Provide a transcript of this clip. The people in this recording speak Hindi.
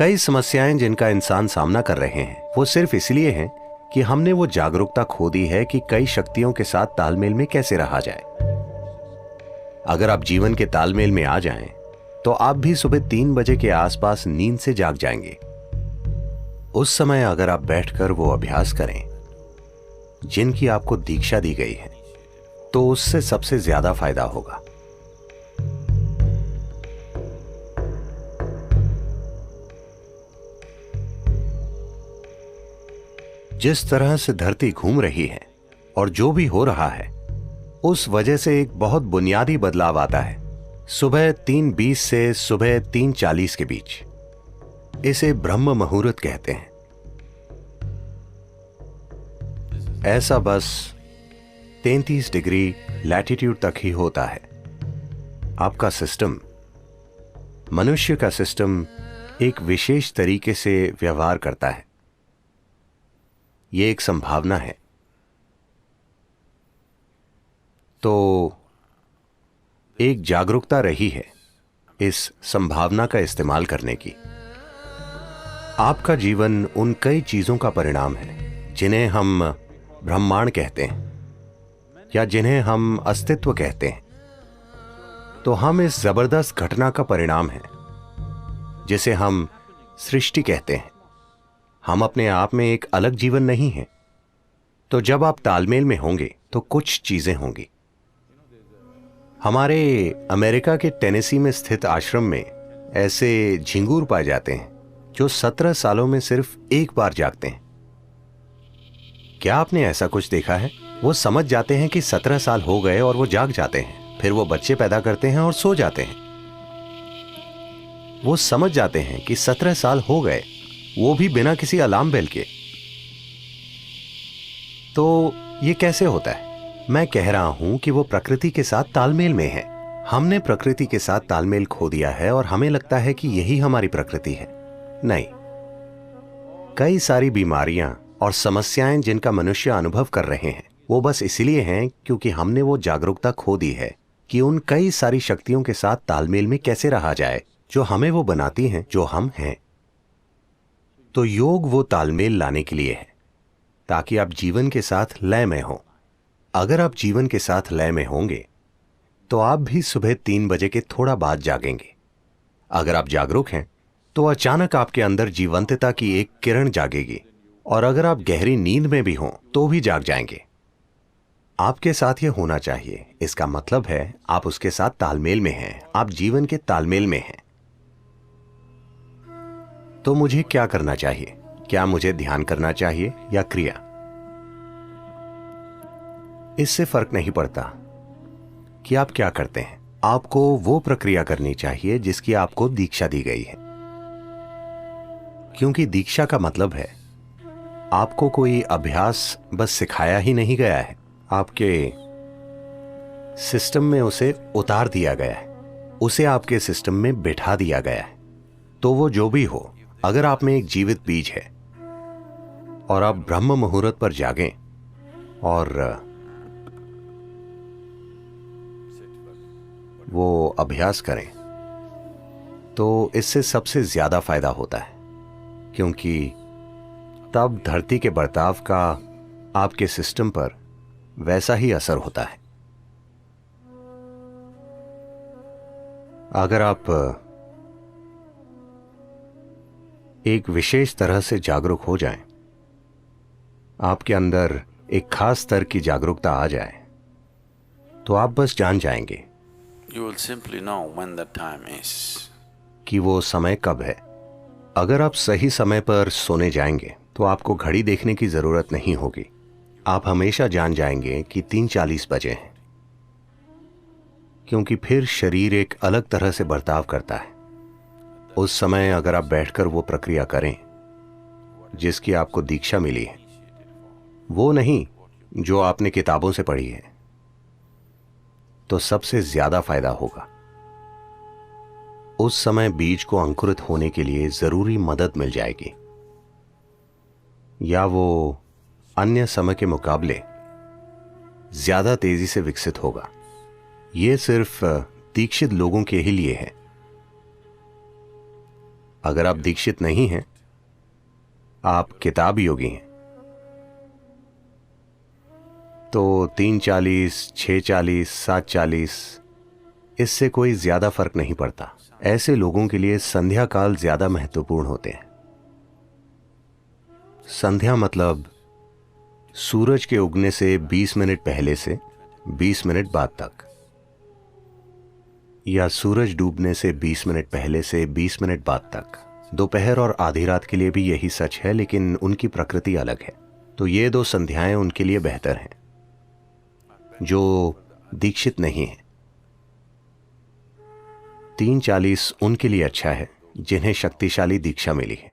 कई समस्याएं जिनका इंसान सामना कर रहे हैं वो सिर्फ इसलिए हैं कि हमने वो जागरूकता खो दी है कि कई शक्तियों के साथ तालमेल में कैसे रहा जाए। अगर आप जीवन के तालमेल में आ जाएं, तो आप भी सुबह 3 बजे के आसपास नींद से जाग जाएंगे। उस समय अगर आप बैठकर वो अभ्यास करें जिनकी आपको दीक्षा दी गई है, तो उससे सबसे ज्यादा फायदा होगा। जिस तरह से धरती घूम रही है और जो भी हो रहा है, उस वजह से एक बहुत बुनियादी बदलाव आता है सुबह 3:20 से सुबह 3:40 के बीच। इसे ब्रह्म मुहूर्त कहते हैं। ऐसा बस 33 डिग्री लैटिट्यूड तक ही होता है। आपका सिस्टम, मनुष्य का सिस्टम एक विशेष तरीके से व्यवहार करता है। यह एक संभावना है। तो एक जागरूकता रही है इस संभावना का इस्तेमाल करने की। आपका जीवन उन कई चीजों का परिणाम है जिन्हें हम ब्रह्मांड कहते हैं या जिन्हें हम अस्तित्व कहते हैं। तो हम इस जबरदस्त घटना का परिणाम हैं जिसे हम सृष्टि कहते हैं। हम अपने आप में एक अलग जीवन नहीं हैं। तो जब आप तालमेल में होंगे तो कुछ चीजें होंगी। हमारे अमेरिका के टेनेसी में स्थित आश्रम में ऐसे झिंगूर पाए जाते हैं जो 17 सालों में सिर्फ एक बार जागते हैं। क्या आपने ऐसा कुछ देखा है? वो समझ जाते हैं कि 17 साल हो गए और वो जाग जाते हैं। फिर वो बच्चे पैदा करते हैं और सो जाते हैं। वो समझ जाते हैं कि 17 साल हो गए, वो भी बिना किसी अलार्म बेल के। तो ये कैसे होता है? मैं कह रहा हूं कि वो प्रकृति के साथ तालमेल में है। हमने प्रकृति के साथ तालमेल खो दिया है और हमें लगता है कि यही हमारी प्रकृति है। नहीं, कई सारी बीमारियां और समस्याएं जिनका मनुष्य अनुभव कर रहे हैं वो बस इसलिए हैं क्योंकि हमने वो जागरूकता खो दी है कि उन कई सारी शक्तियों के साथ तालमेल में कैसे रहा जाए जो हमें वो बनाती हैं जो हम हैं। तो योग वो तालमेल लाने के लिए है ताकि आप जीवन के साथ लय में हो। अगर आप जीवन के साथ लय में होंगे तो आप भी सुबह 3 बजे के थोड़ा बाद जागेंगे। अगर आप जागरूक हैं तो अचानक आपके अंदर जीवंतता की एक किरण जागेगी, और अगर आप गहरी नींद में भी हों तो भी जाग जाएंगे। आपके साथ ये होना चाहिए। इसका मतलब है आप उसके साथ तालमेल में हैं, आप जीवन के तालमेल में हैं। तो मुझे क्या करना चाहिए? क्या मुझे ध्यान करना चाहिए या क्रिया? इससे फर्क नहीं पड़ता कि आप क्या करते हैं। आपको वो प्रक्रिया करनी चाहिए जिसकी आपको दीक्षा दी गई है, क्योंकि दीक्षा का मतलब है आपको कोई अभ्यास बस सिखाया ही नहीं गया है, आपके सिस्टम में उसे उतार दिया गया है, उसे आपके सिस्टम में बिठा दिया गया है। तो वो जो भी हो, अगर आप में एक जीवित बीज है और आप ब्रह्म मुहूर्त पर जागें और वो अभ्यास करें, तो इससे सबसे ज्यादा फायदा होता है, क्योंकि तब धरती के बर्ताव का आपके सिस्टम पर वैसा ही असर होता है। अगर आप एक विशेष तरह से जागरूक हो जाएं, आपके अंदर एक खास स्तर की जागरूकता आ जाए, तो आप बस जान जाएंगे You will simply know when the time is. कि वो समय कब है। अगर आप सही समय पर सोने जाएंगे तो आपको घड़ी देखने की जरूरत नहीं होगी। आप हमेशा जान जाएंगे कि 3:40 बजे हैं, क्योंकि फिर शरीर एक अलग तरह से बर्ताव करता है। उस समय अगर आप बैठकर वो प्रक्रिया करें जिसकी आपको दीक्षा मिली है, वो नहीं जो आपने किताबों से पढ़ी है, तो सबसे ज्यादा फायदा होगा। उस समय बीज को अंकुरित होने के लिए जरूरी मदद मिल जाएगी, या वो अन्य समय के मुकाबले ज्यादा तेजी से विकसित होगा। यह सिर्फ दीक्षित लोगों के ही लिए है। अगर आप दीक्षित नहीं हैं, आप किताब योगी हैं, तो 3:40, 6:40, 7:40 इससे कोई ज्यादा फर्क नहीं पड़ता। ऐसे लोगों के लिए संध्या काल ज्यादा महत्वपूर्ण होते हैं। संध्या मतलब सूरज के उगने से 20 मिनट पहले से 20 मिनट बाद तक, या सूरज डूबने से 20 मिनट पहले से 20 मिनट बाद तक। दोपहर और आधी रात के लिए भी यही सच है, लेकिन उनकी प्रकृति अलग है। तो ये 2 संध्याएं उनके लिए बेहतर हैं जो दीक्षित नहीं है। 3:40 उनके लिए अच्छा है जिन्हें शक्तिशाली दीक्षा मिली है।